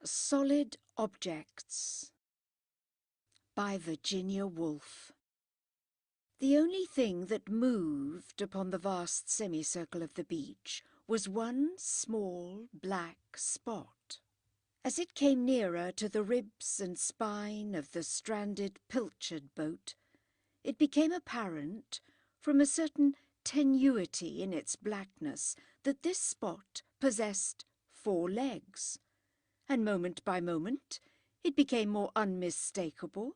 Solid Objects by Virginia Woolf. The only thing that moved upon the vast semicircle of the beach was one small black spot. As it came nearer to the ribs and spine of the stranded pilchard boat, it became apparent, from a certain tenuity in its blackness, that this spot possessed 4 legs, and moment by moment it became more unmistakable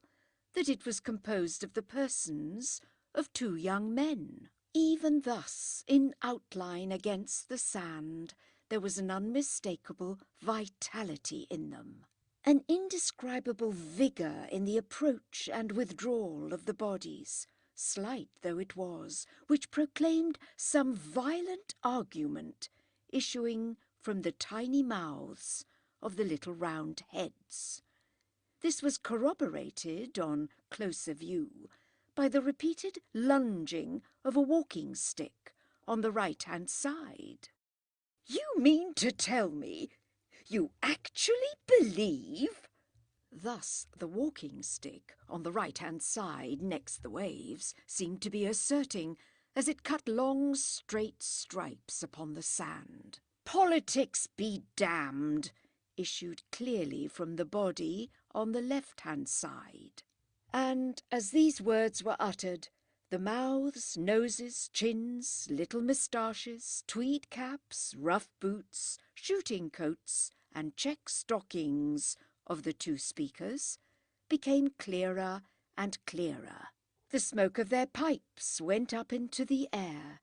that it was composed of the persons of 2 young men. Even thus, in outline against the sand, there was an unmistakable vitality in them, an indescribable vigour in the approach and withdrawal of the bodies, slight though it was, which proclaimed some violent argument issuing from the tiny mouths of the little round heads. This was corroborated, on closer view, by the repeated lunging of a walking stick on the right-hand side. "You mean to tell me you actually believe—" Thus the walking stick on the right-hand side next the waves seemed to be asserting, as it cut long straight stripes upon the sand. "Politics be damned," issued clearly from the body on the left-hand side. And as these words were uttered, the mouths, noses, chins, little moustaches, tweed caps, rough boots, shooting coats, and check stockings of the 2 speakers became clearer and clearer. The smoke of their pipes went up into the air.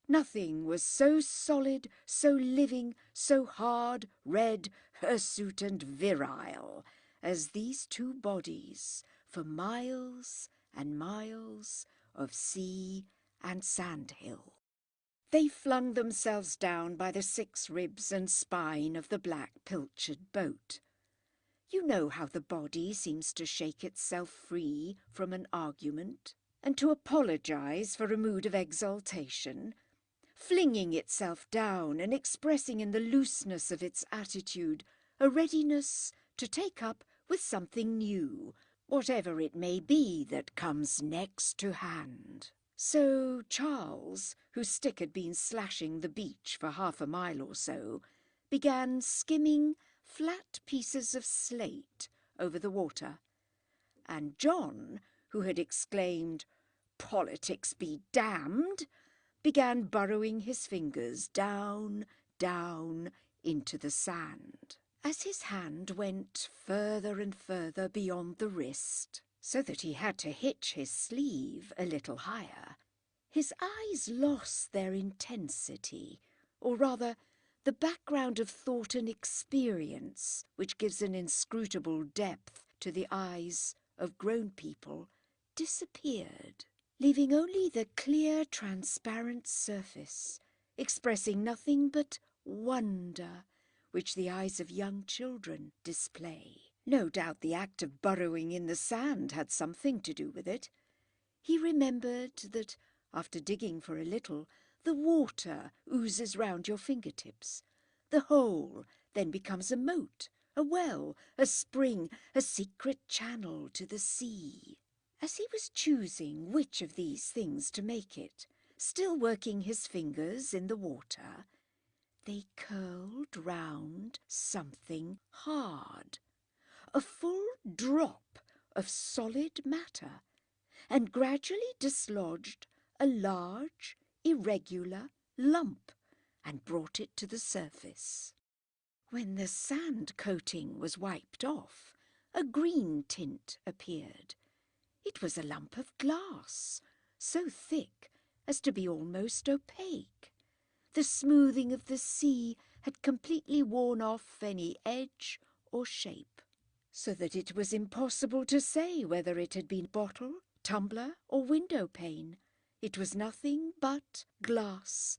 Nothing was so solid, so living, so hard, red, hirsute, and virile as these 2 bodies for miles and miles of sea and sandhill. They flung themselves down by the 6 ribs and spine of the black pilchard boat. You know how the body seems to shake itself free from an argument, and to apologize for a mood of exaltation, flinging itself down and expressing in the looseness of its attitude a readiness to take up with something new, whatever it may be that comes next to hand. So Charles, whose stick had been slashing the beach for half a mile or so, began skimming flat pieces of slate over the water, and John, who had exclaimed, "Politics be damned," began burrowing his fingers down, down into the sand. As his hand went further and further beyond the wrist, so that he had to hitch his sleeve a little higher, his eyes lost their intensity, or rather the background of thought and experience which gives an inscrutable depth to the eyes of grown people disappeared, leaving only the clear, transparent surface, expressing nothing but wonder, which the eyes of young children display. No doubt the act of burrowing in the sand had something to do with it. He remembered that, after digging for a little, the water oozes round your fingertips. The hole then becomes a moat, a well, a spring, a secret channel to the sea. As he was choosing which of these things to make it, still working his fingers in the water, they curled round something hard, a full drop of solid matter, and gradually dislodged a large, irregular lump and brought it to the surface. When the sand coating was wiped off, a green tint appeared. It was a lump of glass, so thick as to be almost opaque. The smoothing of the sea had completely worn off any edge or shape, so that it was impossible to say whether it had been bottle, tumbler, or window pane. It was nothing but glass.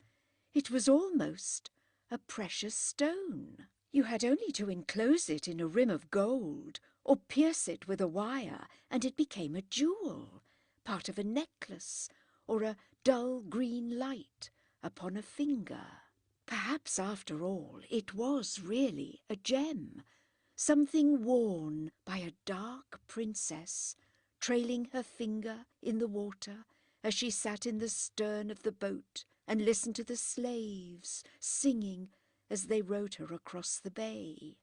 It was almost a precious stone. You had only to enclose it in a rim of gold, or pierce it with a wire, and it became a jewel, part of a necklace, or a dull green light upon a finger. Perhaps, after all, it was really a gem, something worn by a dark princess, trailing her finger in the water as she sat in the stern of the boat and listened to the slaves singing as they rowed her across the bay.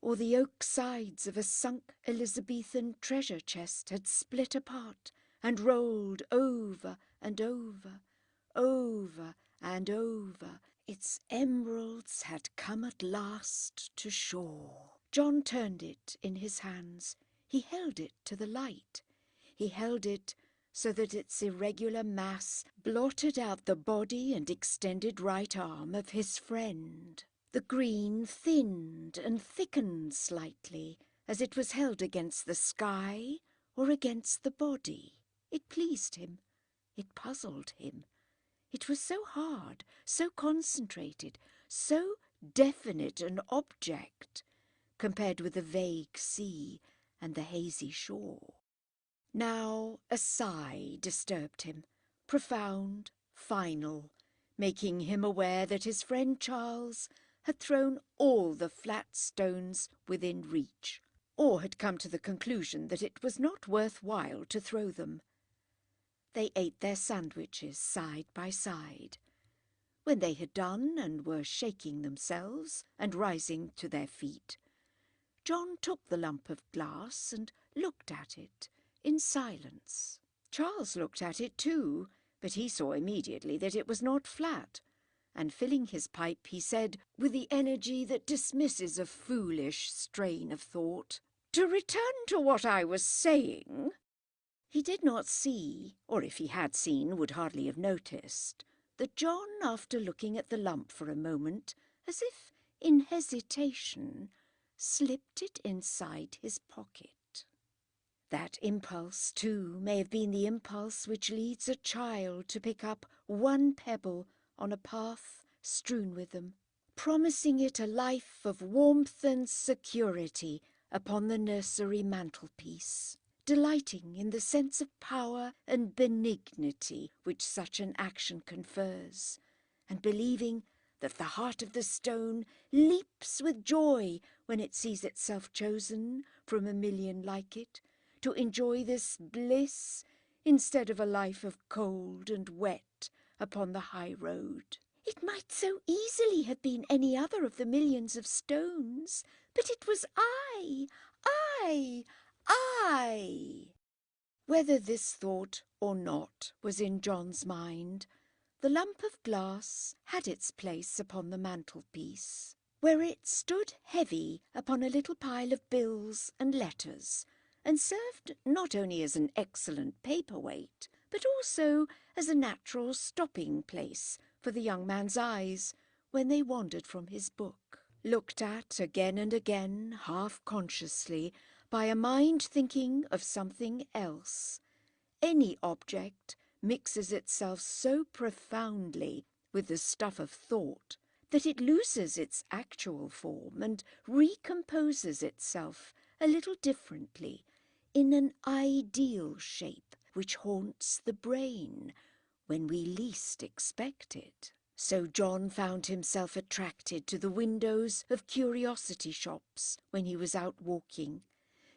Or the oak sides of a sunk Elizabethan treasure chest had split apart and rolled over and over, over and over. Its emeralds had come at last to shore. John turned it in his hands. He held it to the light. He held it so that its irregular mass blotted out the body and extended right arm of his friend. The green thinned and thickened slightly as it was held against the sky or against the body. It pleased him. It puzzled him. It was so hard, so concentrated, so definite an object, compared with the vague sea and the hazy shore. Now a sigh disturbed him, profound, final, making him aware that his friend Charles had thrown all the flat stones within reach, or had come to the conclusion that it was not worth while to throw them. They ate their sandwiches side by side. When they had done and were shaking themselves and rising to their feet, John took the lump of glass and looked at it in silence. Charles looked at it too, but he saw immediately that it was not flat, and filling his pipe he said, with the energy that dismisses a foolish strain of thought, "To return to what I was saying." He did not see, or if he had seen would hardly have noticed, that John, after looking at the lump for a moment, as if in hesitation, slipped it inside his pocket. That impulse, too, may have been the impulse which leads a child to pick up one pebble on a path strewn with them, promising it a life of warmth and security upon the nursery mantelpiece, delighting in the sense of power and benignity which such an action confers, and believing that the heart of the stone leaps with joy when it sees itself chosen from a million like it, to enjoy this bliss instead of a life of cold and wet upon the high road. It might so easily have been any other of the millions of stones, but it was I. Whether this thought or not was in John's mind, the lump of glass had its place upon the mantelpiece, where it stood heavy upon a little pile of bills and letters, and served not only as an excellent paperweight, but also as a natural stopping place for the young man's eyes when they wandered from his book, looked at again and again, half-consciously, by a mind thinking of something else. Any object mixes itself so profoundly with the stuff of thought that it loses its actual form and recomposes itself a little differently in an ideal shape which haunts the brain when we least expect it. So John found himself attracted to the windows of curiosity shops when he was out walking,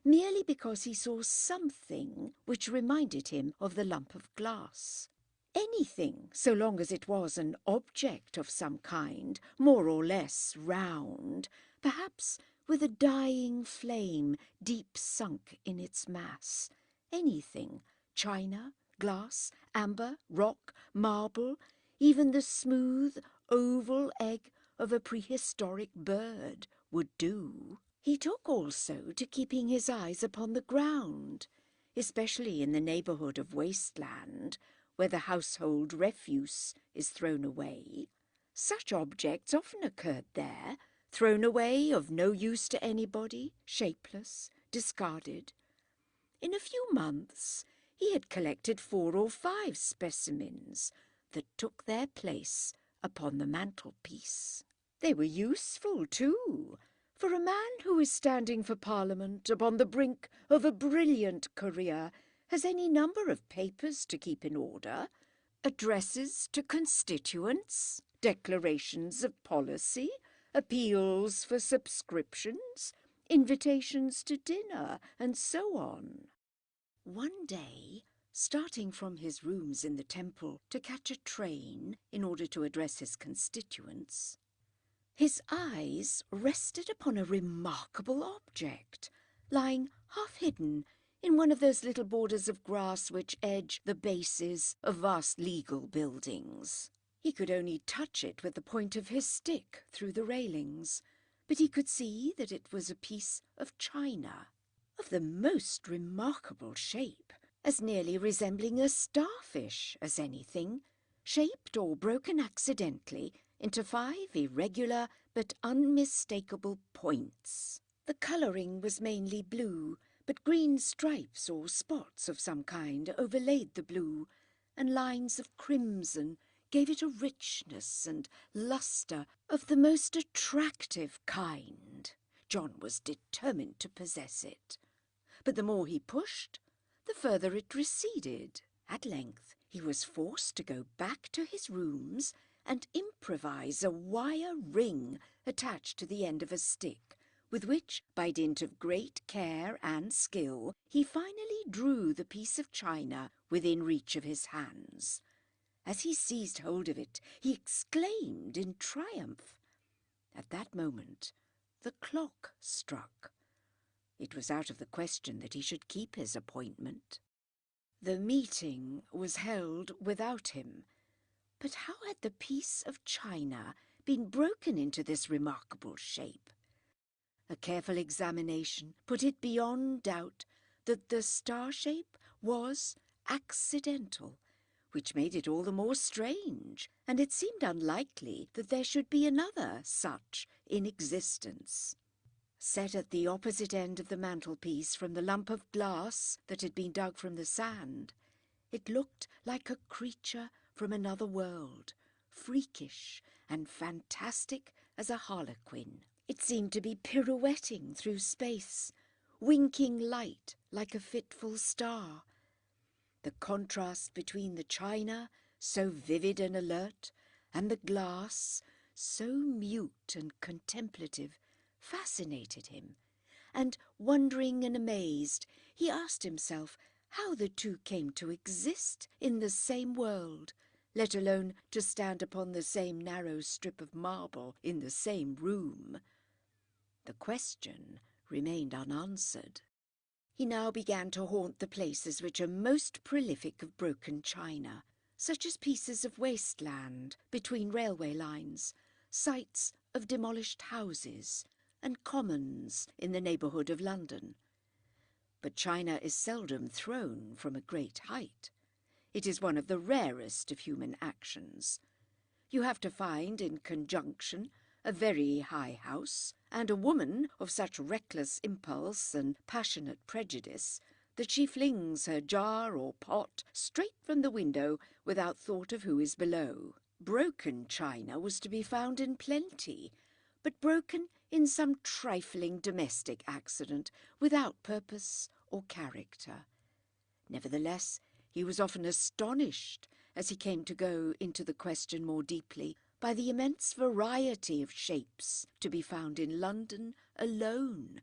merely because he saw something which reminded him of the lump of glass. Anything, so long as it was an object of some kind, more or less round, perhaps with a dying flame deep sunk in its mass. Anything, china, glass, amber, rock, marble, even the smooth, oval egg of a prehistoric bird would do. He took also to keeping his eyes upon the ground, especially in the neighbourhood of wasteland, where the household refuse is thrown away. Such objects often occurred there, thrown away, of no use to anybody, shapeless, discarded. In a few months he had collected 4 or 5 specimens that took their place upon the mantelpiece. They were useful too, for a man who is standing for Parliament upon the brink of a brilliant career has any number of papers to keep in order, addresses to constituents, declarations of policy, appeals for subscriptions, invitations to dinner, and so on. One day, starting from his rooms in the temple to catch a train in order to address his constituents, his eyes rested upon a remarkable object, lying half-hidden in one of those little borders of grass which edge the bases of vast legal buildings. He could only touch it with the point of his stick through the railings, but he could see that it was a piece of china, of the most remarkable shape, as nearly resembling a starfish as anything, shaped or broken accidentally into 5 irregular but unmistakable points. The colouring was mainly blue, but green stripes or spots of some kind overlaid the blue, and lines of crimson gave it a richness and lustre of the most attractive kind. John was determined to possess it, but the more he pushed, the further it receded. At length he was forced to go back to his rooms and improvise a wire ring attached to the end of a stick, with which, by dint of great care and skill, he finally drew the piece of china within reach of his hands. As he seized hold of it, he exclaimed in triumph. At that moment, the clock struck. It was out of the question that he should keep his appointment. The meeting was held without him, but how had the piece of china been broken into this remarkable shape? A careful examination put it beyond doubt that the star shape was accidental, which made it all the more strange, and it seemed unlikely that there should be another such in existence. Set at the opposite end of the mantelpiece from the lump of glass that had been dug from the sand, it looked like a creature from another world, freakish and fantastic as a harlequin. It seemed to be pirouetting through space, winking light like a fitful star. The contrast between the china, so vivid and alert, and the glass, so mute and contemplative, fascinated him, and, wondering and amazed, he asked himself how the two came to exist in the same world, let alone to stand upon the same narrow strip of marble in the same room. The question remained unanswered. He now began to haunt the places which are most prolific of broken china, such as pieces of wasteland between railway lines, sites of demolished houses, and commons in the neighbourhood of London. But china is seldom thrown from a great height. It is one of the rarest of human actions. You have to find in conjunction a very high house, and a woman of such reckless impulse and passionate prejudice that she flings her jar or pot straight from the window without thought of who is below. Broken china was to be found in plenty, but broken in some trifling domestic accident, without purpose or character. Nevertheless, he was often astonished, as he came to go into the question more deeply, by the immense variety of shapes to be found in London alone,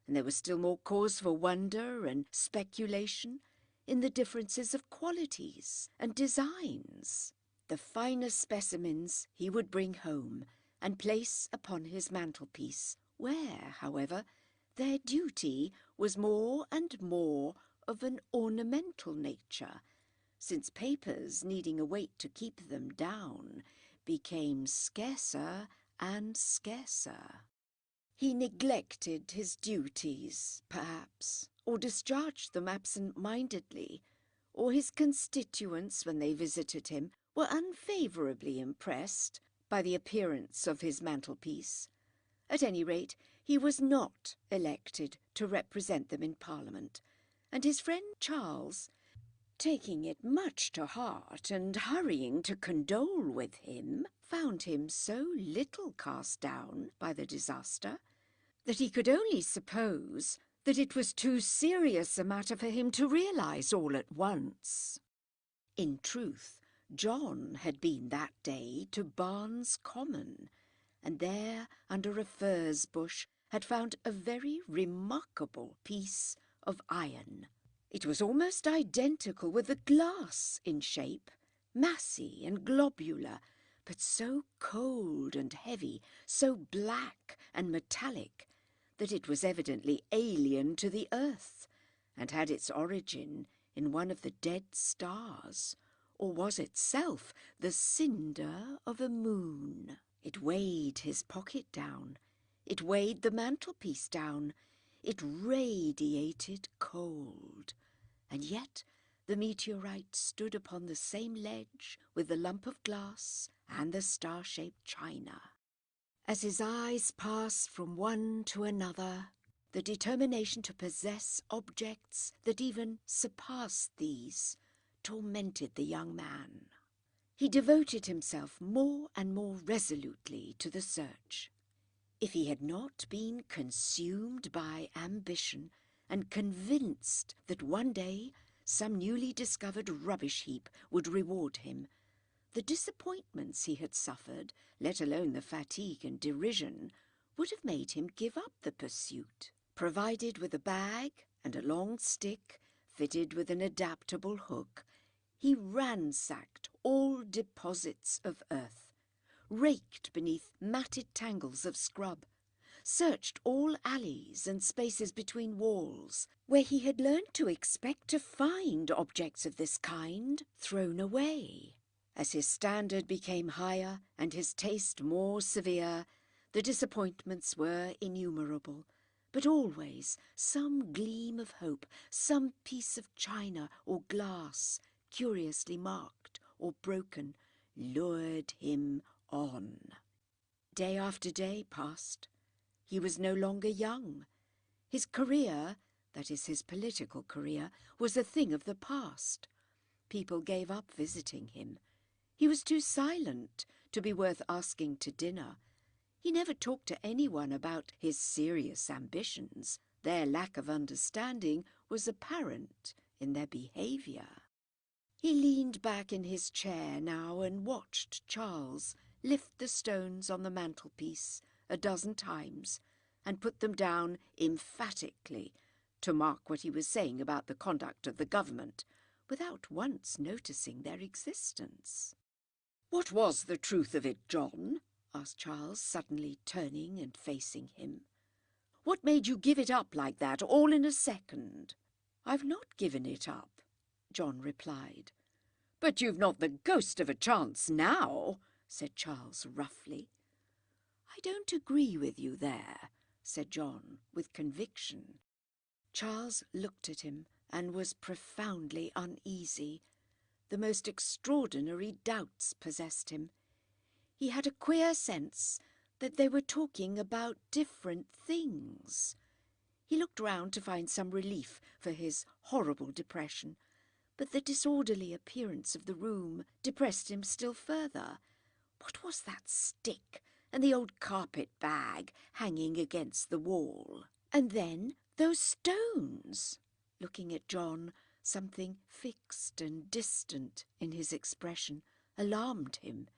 and there was still more cause for wonder and speculation in the differences of qualities and designs. The finest specimens he would bring home and place upon his mantelpiece, where, however, their duty was more and more of an ornamental nature, since papers needing a weight to keep them down became scarcer and scarcer. He neglected his duties, perhaps, or discharged them absent-mindedly, or his constituents, when they visited him, were unfavourably impressed by the appearance of his mantelpiece. At any rate, he was not elected to represent them in Parliament, and his friend Charles, taking it much to heart and hurrying to condole with him, found him so little cast down by the disaster that he could only suppose that it was too serious a matter for him to realise all at once. In truth, John had been that day to Barnes Common, and there, under a furze bush, had found a very remarkable piece of iron. It was almost identical with the glass in shape, massy and globular, but so cold and heavy, so black and metallic, that it was evidently alien to the earth, and had its origin in one of the dead stars, or was itself the cinder of a moon. It weighed his pocket down. It weighed the mantelpiece down. It radiated cold. And yet the meteorite stood upon the same ledge with the lump of glass and the star-shaped china. As his eyes passed from one to another, the determination to possess objects that even surpassed these tormented the young man. He devoted himself more and more resolutely to the search. If he had not been consumed by ambition and convinced that one day some newly discovered rubbish heap would reward him, the disappointments he had suffered, let alone the fatigue and derision, would have made him give up the pursuit. Provided with a bag and a long stick fitted with an adaptable hook, he ransacked all deposits of earth, raked beneath matted tangles of scrub, searched all alleys and spaces between walls, where he had learned to expect to find objects of this kind thrown away. As his standard became higher and his taste more severe, the disappointments were innumerable, but always some gleam of hope, some piece of china or glass, curiously marked or broken, lured him on. Day after day passed. He was no longer young. His career, that is his political career, was a thing of the past. People gave up visiting him. He was too silent to be worth asking to dinner. He never talked to anyone about his serious ambitions. Their lack of understanding was apparent in their behaviour. He leaned back in his chair now and watched Charles lift the stones on the mantelpiece a dozen times and put them down emphatically to mark what he was saying about the conduct of the government, without once noticing their existence. "What was the truth of it, John?" asked Charles, suddenly turning and facing him. "What made you give it up like that, all in a second?" "I've not given it up," John replied. "But you've not the ghost of a chance now," said Charles roughly. "I don't agree with you there," said John with conviction. Charles looked at him and was profoundly uneasy. The most extraordinary doubts possessed him. He had a queer sense that they were talking about different things. He looked round to find some relief for his horrible depression, but the disorderly appearance of the room depressed him still further. What was that stick and the old carpet bag hanging against the wall? And then those stones! Looking at John, something fixed and distant in his expression alarmed him.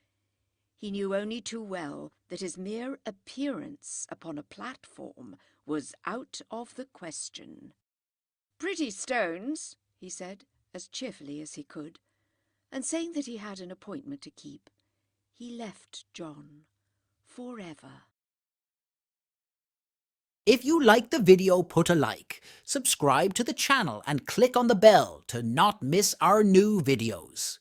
He knew only too well that his mere appearance upon a platform was out of the question. "Pretty stones," he said, as cheerfully as he could, and saying that he had an appointment to keep, he left John forever. If you liked the video, put a like, subscribe to the channel and click on the bell to not miss our new videos.